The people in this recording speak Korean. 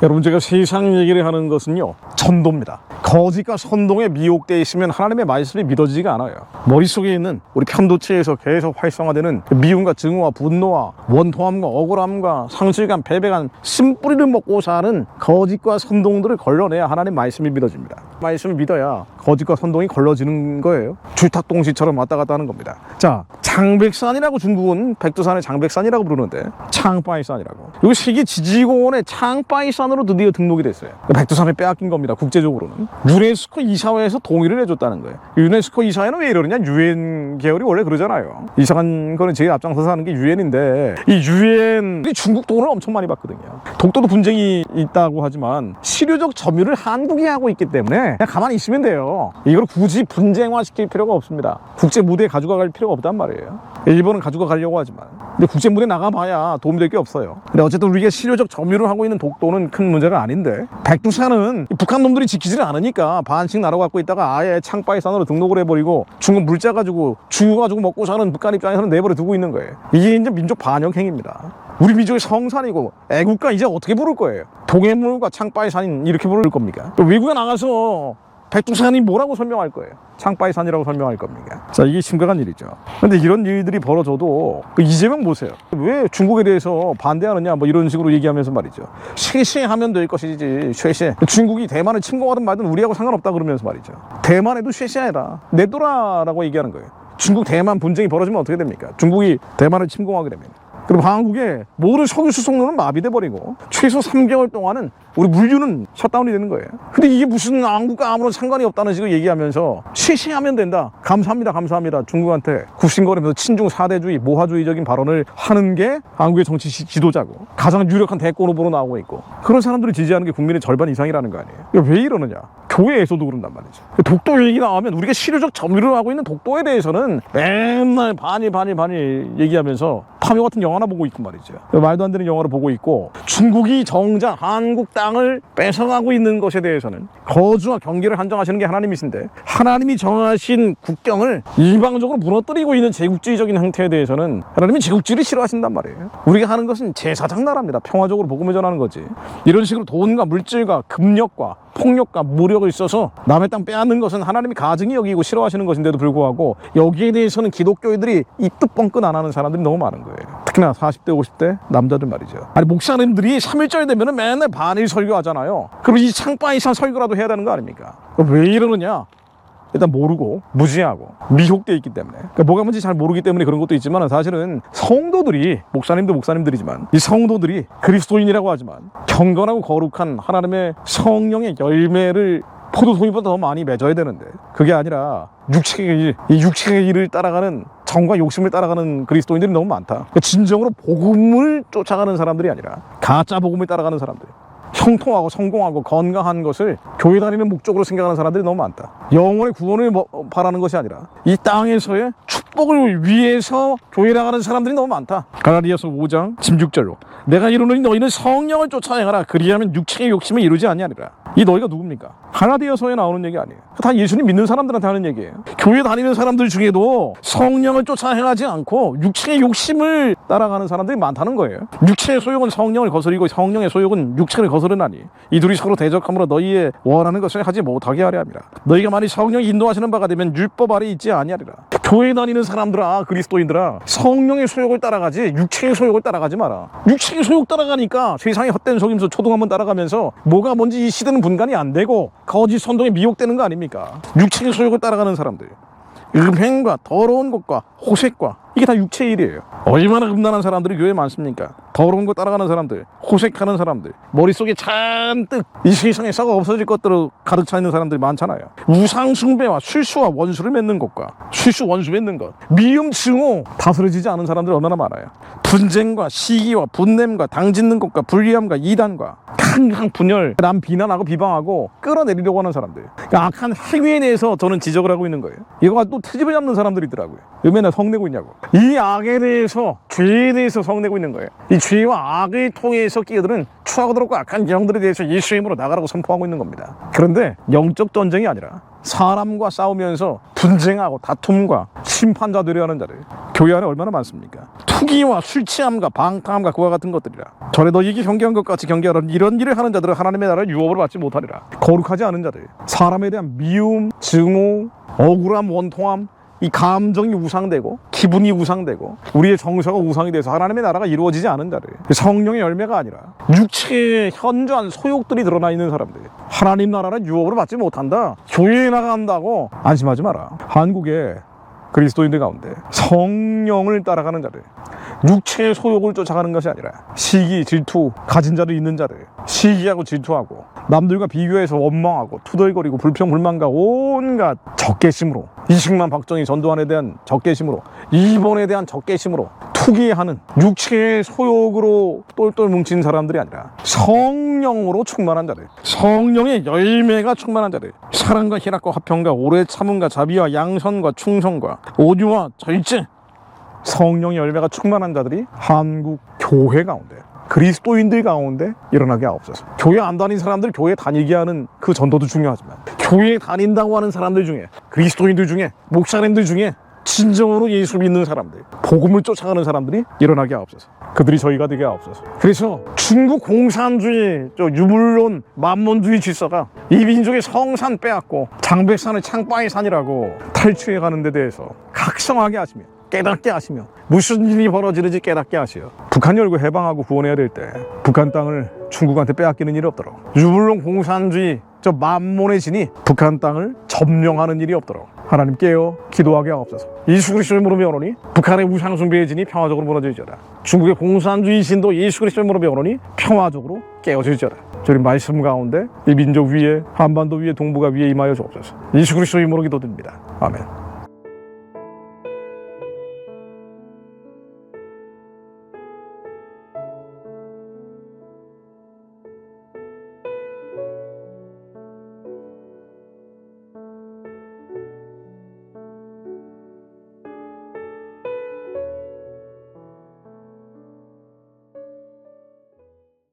여러분, 제가 세상 얘기를 하는 것은요, 전도입니다. 거짓과 선동에 미혹되어 있으면 하나님의 말씀이 믿어지지가 않아요. 머릿속에 있는 우리 편도체에서 계속 활성화되는 미움과 증오와 분노와 원통함과 억울함과 상실감, 패배감, 쓴뿌리를 먹고 사는 거짓과 선동들을 걸러내야 하나님 말씀이 믿어집니다. 말씀을 믿어야 거짓과 선동이 걸러지는 거예요. 줄탁동시처럼 왔다 갔다 하는 겁니다. 자, 장백산이라고, 중국은 백두산의 장백산이라고 부르는데 창바이산이라고, 이거 세계 지지공원의 창바이산으로 드디어 등록이 됐어요. 백두산을 빼앗긴 겁니다. 국제적으로는 유네스코 이사회에서 동의를 해줬다는 거예요. 유네스코 이사회는 왜 이러느냐, 유엔 계열이 원래 그러잖아요. 이상한 거는 제일 앞장서서 하는 게 유엔인데, 이 유엔이 중국 돈을 엄청 많이 받거든요. 독도도 분쟁이 있다고 하지만 실효적 점유를 한국이 하고 있기 때문에 그냥 가만히 있으면 돼요. 이걸 굳이 분쟁화 시킬 필요가 없습니다. 국제 무대에 가져갈 필요가 없단 말이에요. 일본은 가지고 가려고 하지만, 근데 국제 무대에 나가봐야 도움이 될 게 없어요. 근데 어쨌든 우리가 실효적 점유를 하고 있는 독도는 큰 문제가 아닌데, 백두산은 북한 놈들이 지키지를 않으니까 반씩 나눠 갖고 있다가 아예 창바이산으로 등록을 해버리고 중국 물자 가지고 죽어가지고 먹고 사는 북한 입장에서는 내버려 두고 있는 거예요. 이게 이제 민족 반역 행위입니다. 우리 민족의 성산이고 애국가 이제 어떻게 부를 거예요? 동해물과 창바이산인 이렇게 부를 겁니까? 또 외국에 나가서 백두산이 뭐라고 설명할 거예요? 창바이산이라고 설명할 겁니까? 자, 이게 심각한 일이죠. 근데 이런 일들이 벌어져도 이재명 보세요. 왜 중국에 대해서 반대하느냐, 뭐 이런 식으로 얘기하면서 말이죠. 쉐쉐하면 될 것이지, 쉐쉐. 중국이 대만을 침공하든 말든 우리하고 상관없다 그러면서 말이죠. 대만에도 쉐쉐해라, 내둬라라고 얘기하는 거예요. 중국 대만 분쟁이 벌어지면 어떻게 됩니까? 중국이 대만을 침공하게 되면. 그럼 한국의 모든 석유 수송로는 마비돼 버리고 최소 3개월 동안은 우리 물류는 셧다운이 되는 거예요. 근데 이게 무슨 한국과 아무런 상관이 없다는 식으로 얘기하면서 시시하면 된다, 감사합니다, 감사합니다, 중국한테 굽신거리면서 친중 사대주의, 모하주의적인 발언을 하는 게 한국의 정치 지도자고 가장 유력한 대권 후보로 나오고 있고, 그런 사람들이 지지하는 게 국민의 절반 이상이라는 거 아니에요. 왜 이러느냐, 교회에서도 그런단 말이죠. 독도 얘기 나오면 우리가 실효적 점유를 하고 있는 독도에 대해서는 맨날 반일 얘기하면서 파묘 같은 영화나 보고 있고 말이죠. 말도 안 되는 영화를 보고 있고, 중국이 정작 한국 땅을 뺏어가고 있는 것에 대해서는 거주와 경계를 한정하시는 게 하나님이신데, 하나님이 정하신 국경을 일방적으로 무너뜨리고 있는 제국주의적인 형태에 대해서는 하나님이 제국주의를 싫어하신단 말이에요. 우리가 하는 것은 제사장 나라입니다. 평화적으로 복음을 전하는 거지. 이런 식으로 돈과 물질과 금력과 폭력과 무력을 써서 남의 땅 빼앗는 것은 하나님이 가증히 여기고 싫어하시는 것인데도 불구하고, 여기에 대해서는 기독교인들이 입도 뻥끗 안 하는 사람들이 너무 많은 거예요. 특히나 40대 50대 남자들 말이죠. 아니, 목사님들이 3일절 되면 맨날 반일 설교하잖아요. 그럼 이 창바이산 설교라도 해야 되는 거 아닙니까? 왜 이러느냐, 일단 모르고 무지하고 미혹되어 있기 때문에, 그러니까 뭐가 뭔지 잘 모르기 때문에 그런 것도 있지만, 사실은 성도들이, 목사님도 목사님들이지만 이 성도들이 그리스도인이라고 하지만 경건하고 거룩한 하나님의 성령의 열매를 포도송이보다 더 많이 맺어야 되는데, 그게 아니라 육체의 일을 따라가는, 정과 욕심을 따라가는 그리스도인들이 너무 많다. 그러니까 진정으로 복음을 쫓아가는 사람들이 아니라 가짜 복음을 따라가는 사람들, 형통하고 성공하고 건강한 것을 교회 다니는 목적으로 생각하는 사람들이 너무 많다. 영혼의 구원을 바라는 것이 아니라 이 땅에서의 축복을 위해서 교회 나가는 사람들이 너무 많다. 갈라디아서 5장 16절로 내가 이르노니 너희는 성령을 쫓아 행하라, 그리하면 육체의 욕심을 이루지 아니하리라. 이 너희가 누굽니까? 갈라디아서에 나오는 얘기 아니에요. 다 예수님 믿는 사람들한테 하는 얘기예요. 교회 다니는 사람들 중에도 성령을 쫓아 행하지 않고 육체의 욕심을 따라가는 사람들이 많다는 거예요. 육체의 소욕은 성령을 거스리고 성령의 소욕은 육체를 거스르나니 이 둘이 서로 대적함으로 너희의 원하는 것을 하지 못하게 하려 함이라. 너희가 만일 성령이 인도하시는 바가 되면 율법 아래 있지 아니하리라. 교회 다니는 사람들아, 그리스도인들아, 성령의 소욕을 따라가지 육체의 소욕을 따라가지 마라. 육체의 소욕 따라가니까 세상의 헛된 속임수 초등 한번 따라가면서 뭐가 뭔지 이 시대는 분간이 안 되고 거짓 선동에 미혹되는 거 아닙니까? 육체의 소욕을 따라가는 사람들, 음행과 더러운 것과 호색과, 이게 다 육체의 일이에요. 얼마나 음란한 사람들이 교회에 많습니까? 더러운 거 따라가는 사람들, 호색하는 사람들, 머릿속에 잔뜩 이 세상에 썩어 없어질 것들로 가득 차 있는 사람들이 많잖아요. 우상 숭배와 술수와 원수를 맺는 것과 술수 원수 맺는 것, 미움 증오 다스려지지 않은 사람들이 얼마나 많아요. 분쟁과 시기와 분냄과 당짓는 것과 불리함과 이단과 항상 분열, 남 비난하고 비방하고 끌어내리려고 하는 사람들, 그러니까 악한 행위에 대해서 저는 지적을 하고 있는 거예요. 이거가 또 트집을 잡는 사람들이 있더라고요. 왜 맨날 성내고 있냐고. 이 악에 대해서, 죄에 대해서 성내고 있는 거예요. 이 죄와 악을 통해서 끼어드는 추하고 더럽고 악한 영들에 대해서 예수의 이름으로 나가라고 선포하고 있는 겁니다. 그런데 영적 전쟁이 아니라 사람과 싸우면서 분쟁하고 다툼과 심판자 되려 하는 자들, 교회 안에 얼마나 많습니까? 투기와 술 취함과 방탕함과 그와 같은 것들이라. 전에 너희에게 경계한 것 같이 경계하는 이런 일을 하는 자들은 하나님의 나라를 유업으로 받지 못하리라. 거룩하지 않은 자들, 사람에 대한 미움, 증오, 억울함, 원통함, 이 감정이 우상되고 기분이 우상되고 우리의 정서가 우상이 돼서 하나님의 나라가 이루어지지 않은 자들, 성령의 열매가 아니라 육체의 현저한 소욕들이 드러나 있는 사람들, 하나님 나라는 유업으로 받지 못한다. 교회에 나간다고 안심하지 마라. 한국에 그리스도인들 가운데 성령을 따라가는 자들, 육체의 소욕을 쫓아가는 것이 아니라 시기, 질투, 가진 자들 있는 자들, 시기하고 질투하고 남들과 비교해서 원망하고 투덜거리고 불평, 불만과 온갖 적개심으로, 이승만, 박정희, 전두환에 대한 적개심으로, 일본에 대한 적개심으로 투기하는 육체의 소욕으로 똘똘 뭉친 사람들이 아니라 성령으로 충만한 자들, 성령의 열매가 충만한 자들, 사랑과 희락과 화평과 오래 참음과 자비와 양선과 충성과 온유와 절제, 성령의 열매가 충만한 자들이 한국 교회 가운데, 그리스도인들 가운데 일어나게 하옵소서. 교회 안 다닌 사람들 교회 다니게 하는 그 전도도 중요하지만, 교회에 다닌다고 하는 사람들 중에, 그리스도인들 중에, 목사님들 중에 진정으로 예수 믿는 사람들, 복음을 쫓아가는 사람들이 일어나게 하옵소서. 그들이 저희가 되게 하옵소서. 그래서 중국 공산주의, 유물론, 만몬주의 질서가 이 민족의 성산 빼앗고 장백산을 창빠의 산이라고 탈취해가는 데 대해서 각성하게 하시며 깨닫게 하시며 무슨 일이 벌어지는지 깨닫게 하시어 북한 열고 해방하고 구원해야 될 때 북한 땅을 중국한테 빼앗기는 일이 없도록, 유물론 공산주의 만몬의 진이 북한 땅을 점령하는 일이 없도록 하나님 깨어 기도하게 하옵소서. 예수 그리스도의 이름으로 명하노니 북한의 우상 숭배의 진이 평화적으로 무너질지어다. 중국의 공산주의 신도 예수 그리스도의 이름으로 명하노니 평화적으로 깨어질지어다. 저희 말씀 가운데 이 민족 위에, 한반도 위에, 동북아 위에 임하여 주옵소서. 예수 그리스도의 이름으로 기도드립니다. 아멘.